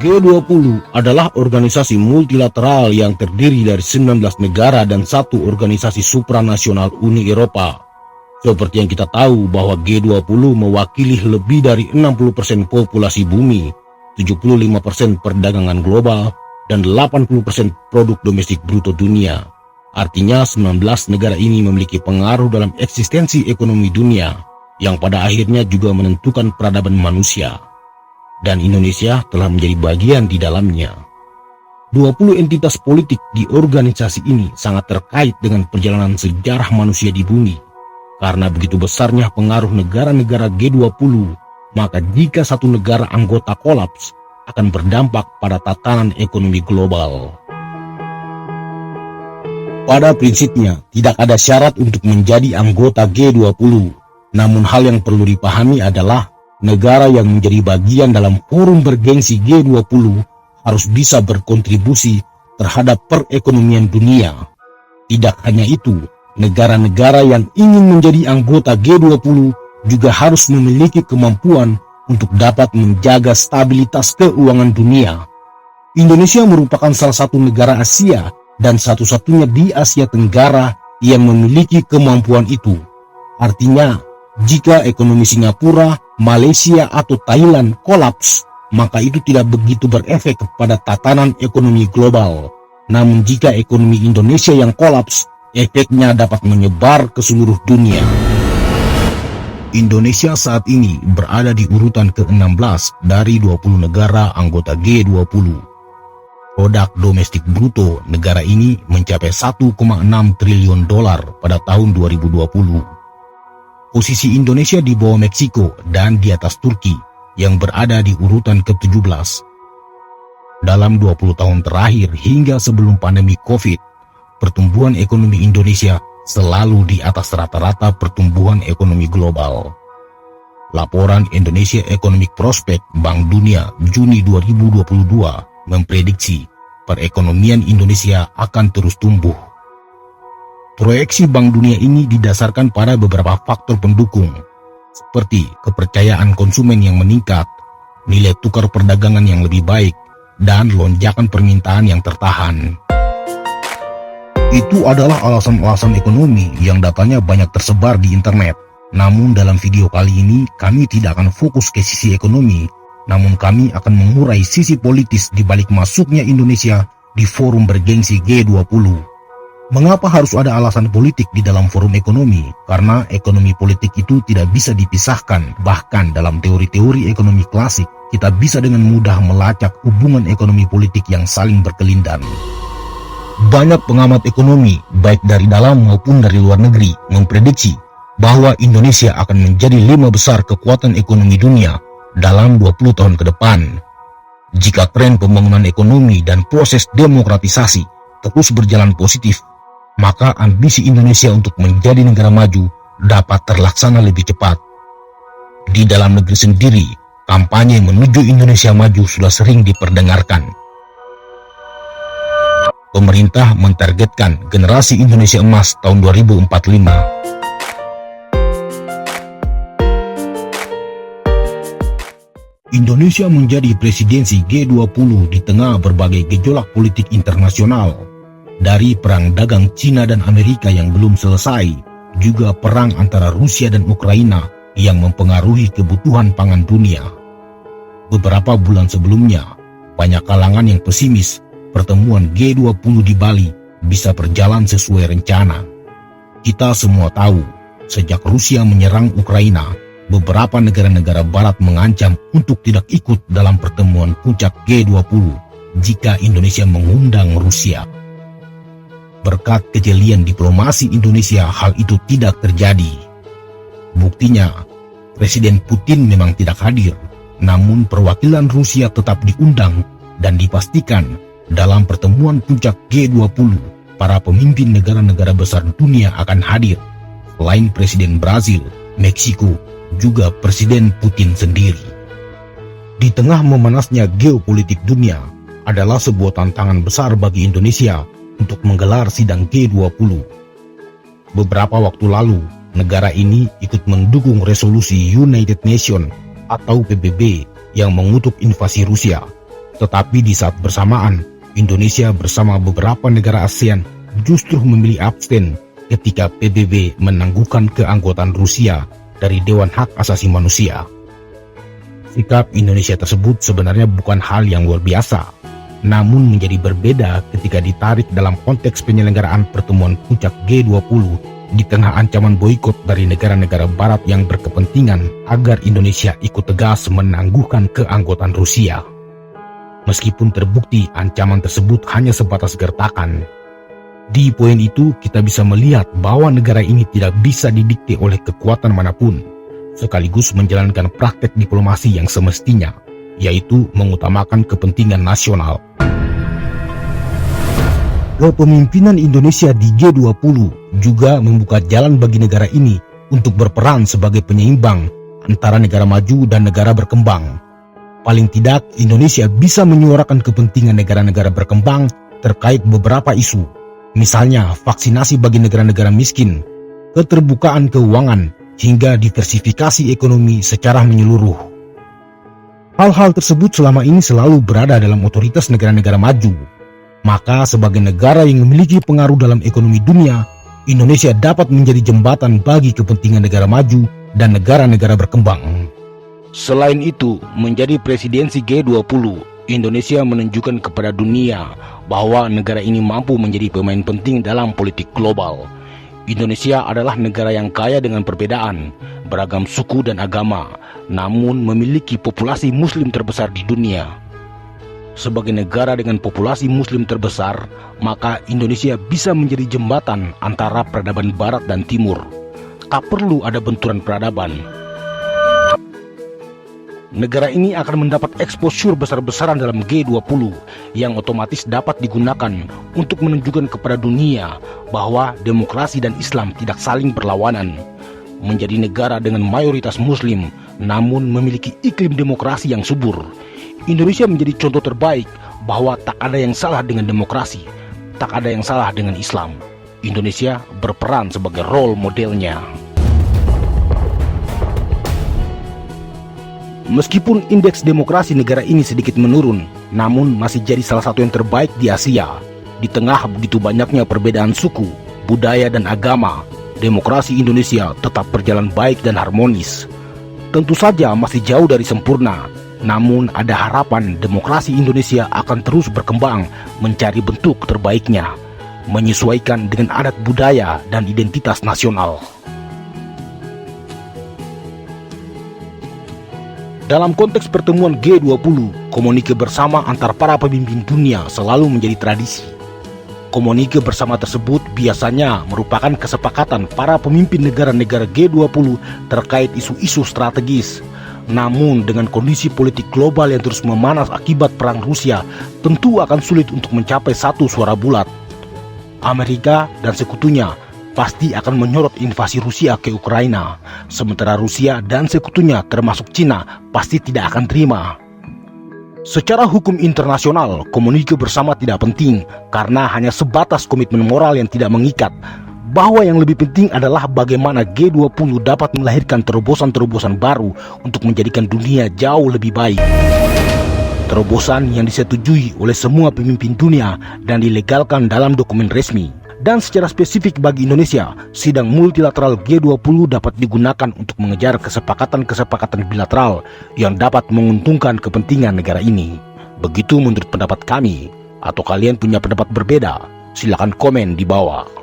G20 adalah organisasi multilateral yang terdiri dari 19 negara dan satu organisasi supranasional Uni Eropa. Seperti yang kita tahu bahwa G20 mewakili lebih dari 60% populasi bumi, 75% perdagangan global, dan 80% produk domestik bruto dunia. Artinya 19 negara ini memiliki pengaruh dalam eksistensi ekonomi dunia, yang pada akhirnya juga menentukan peradaban manusia. Dan Indonesia telah menjadi bagian di dalamnya. 20 entitas politik di organisasi ini sangat terkait dengan perjalanan sejarah manusia di bumi. Karena begitu besarnya pengaruh negara-negara G20, maka jika satu negara anggota kolaps, akan berdampak pada tatanan ekonomi global. Pada prinsipnya, tidak ada syarat untuk menjadi anggota G20. Namun hal yang perlu dipahami adalah negara yang menjadi bagian dalam forum bergengsi G20 harus bisa berkontribusi terhadap perekonomian dunia. Tidak hanya itu, negara-negara yang ingin menjadi anggota G20 juga harus memiliki kemampuan untuk dapat menjaga stabilitas keuangan dunia. Indonesia merupakan salah satu negara Asia dan satu-satunya di Asia Tenggara yang memiliki kemampuan itu. Artinya, jika ekonomi Singapura, Malaysia atau Thailand kolaps, maka itu tidak begitu berefek kepada tatanan ekonomi global. Namun jika ekonomi Indonesia yang kolaps, efeknya dapat menyebar ke seluruh dunia. Indonesia saat ini berada di urutan ke-16 dari 20 negara anggota G20. Produk domestik bruto negara ini mencapai 1,6 triliun dolar pada tahun 2020. Posisi Indonesia di bawah Meksiko dan di atas Turki yang berada di urutan ke-17. Dalam 20 tahun terakhir hingga sebelum pandemi COVID, pertumbuhan ekonomi Indonesia selalu di atas rata-rata pertumbuhan ekonomi global. Laporan Indonesia Economic Prospect Bank Dunia Juni 2022 memprediksi perekonomian Indonesia akan terus tumbuh. Proyeksi Bank Dunia ini didasarkan pada beberapa faktor pendukung, seperti kepercayaan konsumen yang meningkat, nilai tukar perdagangan yang lebih baik, dan lonjakan permintaan yang tertahan. Itu adalah alasan-alasan ekonomi yang datanya banyak tersebar di internet. Namun dalam video kali ini, kami tidak akan fokus ke sisi ekonomi, namun kami akan mengurai sisi politis di balik masuknya Indonesia di forum bergengsi G20. Mengapa harus ada alasan politik di dalam forum ekonomi? Karena ekonomi politik itu tidak bisa dipisahkan. Bahkan dalam teori-teori ekonomi klasik, kita bisa dengan mudah melacak hubungan ekonomi politik yang saling berkelindan. Banyak pengamat ekonomi, baik dari dalam maupun dari luar negeri, memprediksi bahwa Indonesia akan menjadi 5 besar kekuatan ekonomi dunia dalam 20 tahun ke depan. Jika tren pembangunan ekonomi dan proses demokratisasi terus berjalan positif, maka ambisi Indonesia untuk menjadi negara maju dapat terlaksana lebih cepat. Di dalam negeri sendiri, kampanye menuju Indonesia maju sudah sering diperdengarkan. Pemerintah mentargetkan generasi Indonesia emas tahun 2045. Indonesia menjadi presidensi G20 di tengah berbagai gejolak politik internasional. Dari perang dagang Cina dan Amerika yang belum selesai, juga perang antara Rusia dan Ukraina yang mempengaruhi kebutuhan pangan dunia. Beberapa bulan sebelumnya, banyak kalangan yang pesimis pertemuan G20 di Bali bisa berjalan sesuai rencana. Kita semua tahu, sejak Rusia menyerang Ukraina, beberapa negara-negara barat mengancam untuk tidak ikut dalam pertemuan puncak G20 jika Indonesia mengundang Rusia. Berkat kejelian diplomasi Indonesia, hal itu tidak terjadi. Buktinya, Presiden Putin memang tidak hadir, namun perwakilan Rusia tetap diundang dan dipastikan dalam pertemuan puncak G20, para pemimpin negara-negara besar dunia akan hadir, selain Presiden Brazil, Meksiko, juga Presiden Putin sendiri. Di tengah memanasnya geopolitik dunia, adalah sebuah tantangan besar bagi Indonesia untuk menggelar sidang G20. Beberapa waktu lalu, negara ini ikut mendukung resolusi United Nations atau PBB yang mengutuk invasi Rusia. Tetapi di saat bersamaan, Indonesia bersama beberapa negara ASEAN justru memilih abstain ketika PBB menangguhkan keanggotaan Rusia dari Dewan Hak Asasi Manusia. Sikap Indonesia tersebut sebenarnya bukan hal yang luar biasa, namun menjadi berbeda ketika ditarik dalam konteks penyelenggaraan pertemuan puncak G20 di tengah ancaman boikot dari negara-negara barat yang berkepentingan agar Indonesia ikut tegas menangguhkan keanggotaan Rusia. Meskipun terbukti ancaman tersebut hanya sebatas gertakan, di poin itu kita bisa melihat bahwa negara ini tidak bisa didikte oleh kekuatan manapun, sekaligus menjalankan praktek diplomasi yang semestinya, yaitu mengutamakan kepentingan nasional. Kepemimpinan Indonesia di G20 juga membuka jalan bagi negara ini untuk berperan sebagai penyeimbang antara negara maju dan negara berkembang. Paling tidak, Indonesia bisa menyuarakan kepentingan negara-negara berkembang terkait beberapa isu, misalnya vaksinasi bagi negara-negara miskin, keterbukaan keuangan, hingga diversifikasi ekonomi secara menyeluruh. Hal-hal tersebut selama ini selalu berada dalam otoritas negara-negara maju. Maka sebagai negara yang memiliki pengaruh dalam ekonomi dunia, Indonesia dapat menjadi jembatan bagi kepentingan negara maju dan negara-negara berkembang. Selain itu, menjadi presidensi G20, Indonesia menunjukkan kepada dunia bahwa negara ini mampu menjadi pemain penting dalam politik global. Indonesia adalah negara yang kaya dengan perbedaan, beragam suku dan agama, namun memiliki populasi muslim terbesar di dunia. Sebagai negara dengan populasi muslim terbesar, maka Indonesia bisa menjadi jembatan antara peradaban barat dan timur. Tak perlu ada benturan peradaban. Negara ini akan mendapat exposure besar-besaran dalam G20 yang otomatis dapat digunakan untuk menunjukkan kepada dunia bahwa demokrasi dan Islam tidak saling berlawanan. Menjadi negara dengan mayoritas muslim namun memiliki iklim demokrasi yang subur, Indonesia menjadi contoh terbaik bahwa tak ada yang salah dengan demokrasi, tak ada yang salah dengan Islam. Indonesia berperan sebagai role modelnya. Meskipun indeks demokrasi negara ini sedikit menurun, namun masih jadi salah satu yang terbaik di Asia. Di tengah begitu banyaknya perbedaan suku, budaya, dan agama, demokrasi Indonesia tetap berjalan baik dan harmonis. Tentu saja masih jauh dari sempurna, namun ada harapan demokrasi Indonesia akan terus berkembang mencari bentuk terbaiknya, menyesuaikan dengan adat budaya dan identitas nasional. Dalam konteks pertemuan G20, komunike bersama antar para pemimpin dunia selalu menjadi tradisi. Komunike bersama tersebut biasanya merupakan kesepakatan para pemimpin negara-negara G20 terkait isu-isu strategis. Namun dengan kondisi politik global yang terus memanas akibat perang Rusia, tentu akan sulit untuk mencapai satu suara bulat. Amerika dan sekutunya pasti akan menyorot invasi Rusia ke Ukraina, sementara Rusia dan sekutunya termasuk Cina pasti tidak akan terima. Secara hukum internasional, komunike bersama tidak penting karena hanya sebatas komitmen moral yang tidak mengikat. Bahwa yang lebih penting adalah bagaimana G20 dapat melahirkan terobosan-terobosan baru untuk menjadikan dunia jauh lebih baik. Terobosan yang disetujui oleh semua pemimpin dunia dan dilegalkan dalam dokumen resmi. Dan secara spesifik bagi Indonesia, sidang multilateral G20 dapat digunakan untuk mengejar kesepakatan-kesepakatan bilateral yang dapat menguntungkan kepentingan negara ini. Begitu menurut pendapat kami, atau kalian punya pendapat berbeda, silakan komen di bawah.